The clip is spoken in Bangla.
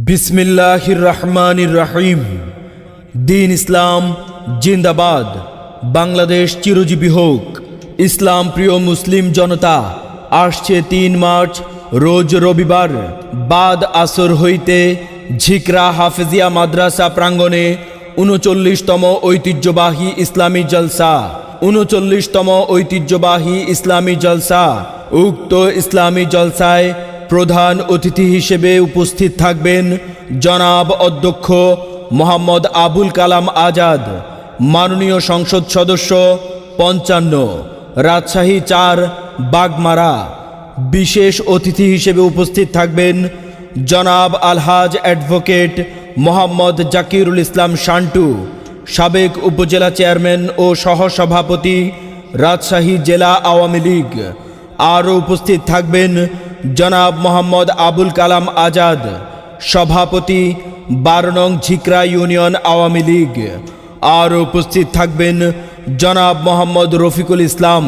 বিসমিল্লাহির রহমানির রহিম। দিন ইসলাম জিন্দাবাদ। বাংলাদেশ চিরজীবী হোক। ইসলাম প্রিয় মুসলিম জনতা, আসছে ৩ মার্চ রোজ রবিবার বাদ আসর হইতে ঝিকরা হাফেজিয়া মাদ্রাসা প্রাঙ্গণে ৩৯তম ঐতিহ্যবাহী ইসলামী জলসা। ৩৯তম ঐতিহ্যবাহী ইসলামী জলসা। উক্ত ইসলামী জলসায় প্রধান অতিথি হিসেবে উপস্থিত থাকবেন জনাব অধ্যক্ষ মোহাম্মদ আবুল কালাম আজাদ, মাননীয় সংসদ সদস্য ৫৫, রাজশাহী ৪, বাগমারা। বিশেষ অতিথি হিসেবে উপস্থিত থাকবেন জনাব আলহাজ অ্যাডভোকেট মোহাম্মদ জাকিরুল ইসলাম শান্টু, সাবেক উপজেলা চেয়ারম্যান ও সহসভাপতি, রাজশাহী জেলা আওয়ামী লীগ। আরও উপস্থিত থাকবেন জনাব মোহাম্মদ আবুল কালাম আজাদ, সভাপতি, ১২ নং ঝিকরা ইউনিয়ন আওয়ামী লীগ। আরও উপস্থিত থাকবেন জনাব মোহাম্মদ রফিকুল ইসলাম,